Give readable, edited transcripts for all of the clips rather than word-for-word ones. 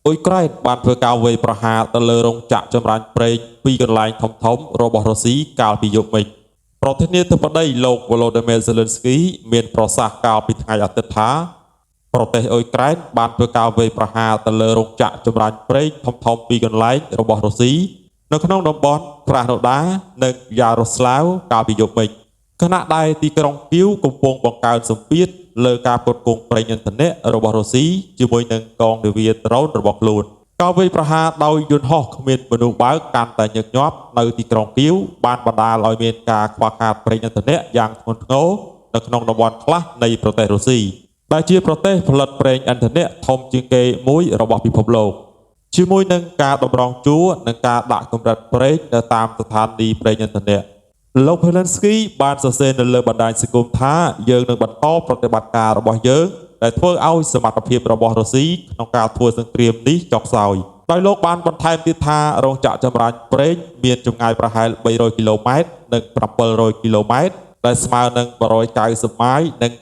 អ៊ុយក្រែនបានធ្វើការវាយប្រហារទៅលើរោងចក្រចម្រាញ់ប្រេងពីរកន្លែងធំៗរបស់រុស្ស៊ីកាលពីយប់មិញប្រធានាធិបតីលោក Volodymyr Zelensky មានប្រសាសន៍កាលពីថ្ងៃអាទិត្យថាប្រទេសអ៊ុយក្រែនបានធ្វើការវាយប្រហារទៅលើរោងចក្រចម្រាញ់ប្រេងធំៗពីរកន្លែងរបស់រុស្ស៊ីនៅក្នុងតំបន់ក្រាស់ណូដានិងយ៉ារ៉ូស្លាវកាលពីយប់មិញខណៈដែលទីក្រុងគីវកំពុងបង្កើនសម្ពាធលើការផ្គត់ផ្គង់ប្រេងឥន្ធនៈរបស់រុស្ស៊ីជាមួយនឹងកងនាវាដ្រូនរបស់ខ្លួនការវាយប្រហារដោយយន្តហោះគ្មានមនុស្សបើកកាន់តែញឹកញាប់នៅទីក្រុងគីវបានបណ្ដាលឲ្យមានការខ្វះខាតប្រេងឥន្ធនៈយ៉ាងធ្ងន់ធ្ងរនៅក្នុងតំបន់ខ្លះនៃប្រទេសរុស្ស៊ីដែលជាប្រទេសផលិតប្រេងឥន្ធនៈធំជាងគេមួយរបស់ពិភពលោកជាមួយនឹងការតម្រង់ជួរនិងការដាក់កម្រិតប្រេងនៅតាមស្ថានីយ៍ប្រេងឥន្ធនៈលោក Zelensky បានសរសេរនៅលើបណ្ដាញសង្គមថាយើងនឹងបន្តប្រតិបត្តិការរបស់យើងដែលធ្វើឲ្យសមត្ថភាពរបស់រុស្ស៊ីក្នុងការធ្វើសង្គ្រាមនេះចុះខ្សោយដោយលោកបានបន្ថែមទៀតថារោងចក្រចម្រាញ់ប្រេងមានចម្ងាយប្រហែល300គីឡូម៉ែត្រនិង700គីឡូម៉ែត្រដែលស្មើនឹង190ម៉ាយនិង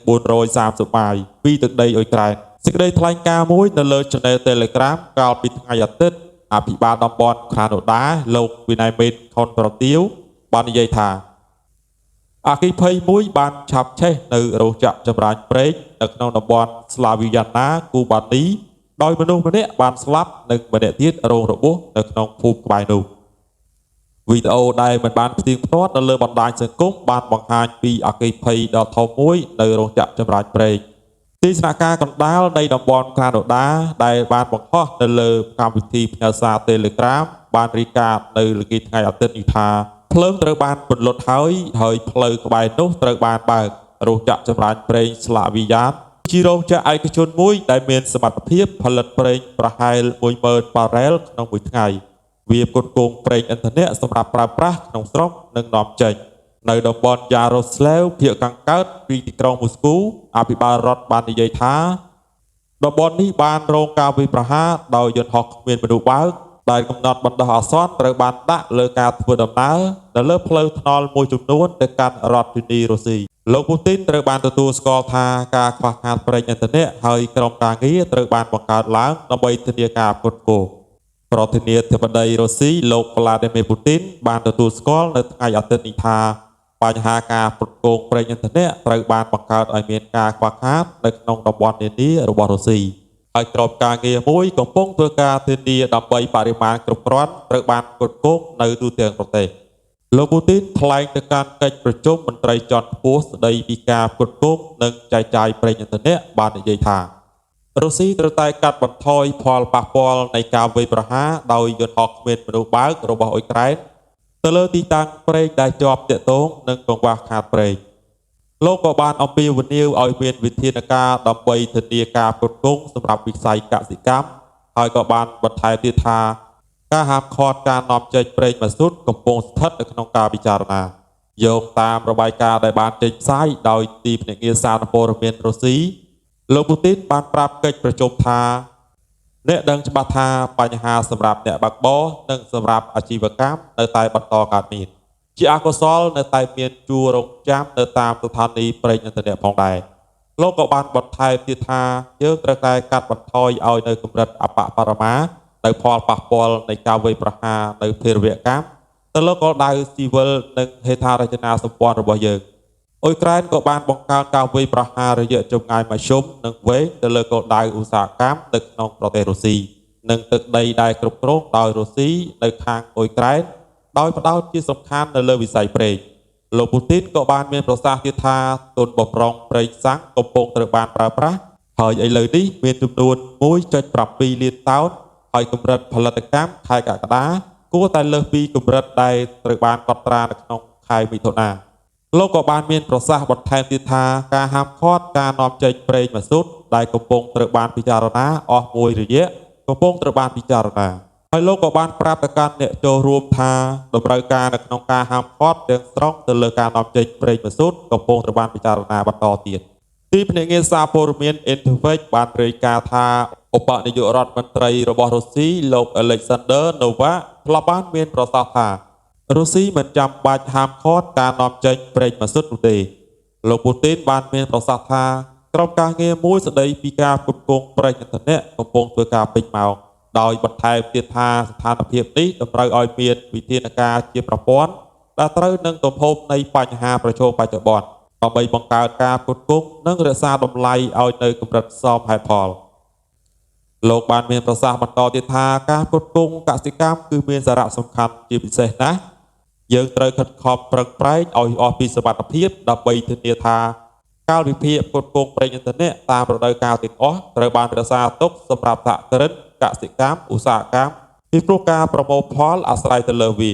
430ម៉ាយពីទឹកដីអ៊ុយក្រែនសេចក្តីថ្លែងការណ៍មួយនៅលើ Channel Telegram កាលពីថ្ងៃអាទិត្យអភិបាលតំបន់ក្រាណូដាលោក Vladimir Kondrativ បាននិយាយថាអគ្គិភ័យមួយបានឆាបឆេះនៅរោងចក្រចម្រាញ់ប្រេងនៅក្នុងតំបន់ស្លាវីយ៉ាណាគូបានីដោយមនុស្សម្នាក់បានស្លាប់និងម្នាក់ទៀតរងរបួសនៅក្នុងភូមិក្បែរនោះវីដេអូដែលមិនបានផ្ទៀងផ្ទាត់នៅលើបណ្ដាញសង្គមបានបង្ហាញពីអគ្គិភ័យដ៏ធំមួយនៅរោងចក្រចម្រាញ់ប្រេងទីស្នាក់ការកណ្ដាលនៃតំបន់ក្រាណូដាដែលបានបង្ហោះនៅលើកម្មវិធីផ្ញើសារ Telegram បានរាយការណ៍នៅល្ងាចថ្ងៃអាទិត្យនេះថាភ្លើងត្រូវបានពន្លត់ហើយផ្លូវក្បែរនោះត្រូវបានបើករោងចក្រចម្រាញ់ប្រេងស្លាវីយ៉ានជារោងចក្រឯកជនមួយដែលមានសមត្ថភាពផលិតប្រេងប្រហែល 10,000 បារ៉ែលក្នុងមួយថ្ងៃវាផ្គត់ផ្គង់ប្រេងឥន្ធនៈសម្រាប់ប្រើប្រាស់ក្នុងស្រុកនិងនាំចេញនៅតំបន់យ៉ារ៉ូស្លាវភាគខាងកើតពីទីក្រុងមូស្គូអភិបាលរដ្ឋបាននិយាយថាតំបន់នេះបានរងការវាយប្រហារដោយយន្តហោះគ្មានមនុស្សបើកដែលកំណត់បណ្ដោះអាសន្នត្រូវបានដាក់លើការធ្វើដំណើរនៅលើផ្លូវថ្នល់មួយចំនួនទៅកាន់រដ្ឋធានីរុស្ស៊ីលោកពូទីនត្រូវបានទទួលស្គាល់ថាការខ្វះខាតប្រេងឥន្ធនៈហើយក្រុមការងារត្រូវបានបង្កើតឡើងដើម្បីធានាការផ្គត់ផ្គង់ប្រធានាធិបតីរុស្ស៊ីលោក Vladimir Putin បានទទួលស្គាល់នៅថ្ងៃអាទិត្យនេះថាបញ្ហាការផ្គត់ផ្គង់ប្រេងឥន្ធនៈត្រូវបានបង្កើតឲ្យមានការខ្វះខាតនៅក្នុងតំបន់នានារបស់រុស្ស៊ីហើយក្រុមការងារមួយកំពុងធ្វើការធានាដើម្បីបរិមាណគ្រប់គ្រាន់ត្រូវបានផ្គត់ផ្គង់នៅទូទាំងប្រទេសលោកពូទីនថ្លែងទៅកាន់កិច្ចប្រជុំមន្ត្រីជាន់ខ្ពស់ស្ដីពីការផ្គត់ផ្គង់និងចែកចាយប្រេងឥន្ធនៈបាននិយាយថារុស្ស៊ីត្រូវតែកាត់បន្ថយផលប៉ះពាល់នៃការវាយប្រហារដោយយន្តហោះគ្មានមនុស្សបើករបស់អ៊ុយក្រែនទៅលើទីតាំងប្រេងដែលជាប់ទាក់ទងនឹងកង្វះខាតប្រេងលោកក៏បានអំពាវនាវឲ្យមានវិធានការដើម្បីធានាការផ្គត់ផ្គង់សម្រាប់វិស័យកសិកម្មហើយក៏បានបន្ថែមទៀតថាការហាមឃាត់ការនាំចេញប្រេងម៉ាស៊ូតកំពុងស្ថិតនៅក្នុងការពិចារណាយោងតាមរបាយការណ៍ដែលបានចេញផ្សាយដោយទីភ្នាក់ងារសារព័ត៌មានរុស្ស៊ីលោកពូទីនបានប្រាប់កិច្ចប្រជុំថាអ្នកដឹងច្បាស់ថាបញ្ហាសម្រាប់អ្នកបើកបរនិងសម្រាប់អាជីវកម្មនៅតែបន្តកើតមានជាអកុសលនៅតែមានជួររងចាំនៅតាមស្ថានីយ៍ប្រេងឥន្ធនៈផងដែរលោកក៏បានបន្ថែមទៀតថាយើងត្រូវតែកាត់បន្ថយឲ្យនៅកម្រិតអបបរមានៅផលប៉ះពាល់នៃការវាយប្រហារនៅភារវកម្មទៅលើគោលដៅស៊ីវិលនិងហេដ្ឋារចនាសម្ព័ន្ធរបស់យើងអ៊ុយក្រែនក៏បានបង្កើនការវាយប្រហាររយៈចម្ងាយមធ្យមនិងវែងទៅលើគោលដៅឧស្សាហកម្មនៅក្នុងប្រទេសរុស្ស៊ីនិងទឹកដីដែលគ្រប់គ្រងដោយរុស្ស៊ីនៅខាងអ៊ុយក្រែនដោយផ្ដោតជាសំខាន់នៅលើវិស័យប្រេងលោកពូទីនក៏បានមានប្រសាសន៍ទៀតថាទុនបម្រុងប្រេងសាំងកំពុងត្រូវបានប្រើប្រាស់ហើយឥឡូវនេះមានចំនួន 1.7 លានតោនហើយកម្រិតផលិតកម្មខែកក្កដាគួរតែលើសពីកម្រិតដែលត្រូវបានកត់ត្រានៅក្នុងខែមិថុនាលោកក៏បានមានប្រសាសន៍បន្ថែមទៀតថាការហាមឃាត់ការនាំចេញប្រេងម៉ាស៊ូតដែលកំពុងត្រូវបានពិចារណាអស់មួយរយៈកំពុងត្រូវបានពិចារណាហើយលោកក៏បានប្រាប់ទៅកាន់អ្នកចូលរួមថាតម្រូវការនៅក្នុងការហាមឃាត់ទាំងស្រុងទៅលើការនាំចេញប្រេងម៉ាស៊ូតកំពុងត្រូវបានពិចារណាបន្តទៀតទីភ្នាក់ងារសារព័ត៌មាន Interfax បានរាយការណ៍ថាឧបនាយករដ្ឋមន្ត្រីរបស់រុស្ស៊ីលោក Alexander Novak ធ្លាប់បានមានប្រសាសន៍ថារុស្ស៊ីមិនចាំបាច់ហាមឃាត់ការនាំចេញប្រេងម៉ាស៊ូតនោះទេលោកពូទីនបានមានប្រសាសន៍ថាក្រុមការងារមួយស្ដីពីការផ្គត់ផ្គង់ប្រេងឥន្ធនៈកំពុងធ្វើការពេញម៉ោង ដោយបន្ថែមទៀតថាស្ថានភាពនេះតម្រូវឲ្យមានវិធានការជាប្រព័ន្ធដែលត្រូវនឹងទំហំនៃបញ្ហាប្រឈមបច្ចុប្បន្នដើម្បីបង្កើតការផ្គត់ផ្គង់និងរក្សាតម្លៃឲ្យនៅកម្រិតសមហេតុផលលោកបានមានប្រសាសន៍បន្តទៀតថាការផ្គត់ផ្គង់កសិកម្មគឺមានសារៈសំខាន់ជាពិសេសណាស់យើងត្រូវខិតខំប្រឹងប្រែងឲ្យអស់ពីសមត្ថភាពដើម្បីធានាថាកាលវិភាគផ្គត់ផ្គង់ប្រេងឥន្ធនៈតាមរដូវកាលទាំងអស់ត្រូវបានរក្សាទុកសម្រាប់សហគ្រិនកសិកម្មឧស្សាហកម្មពីព្រោះការប្រមូលផលអាស្រ័យទៅលើវា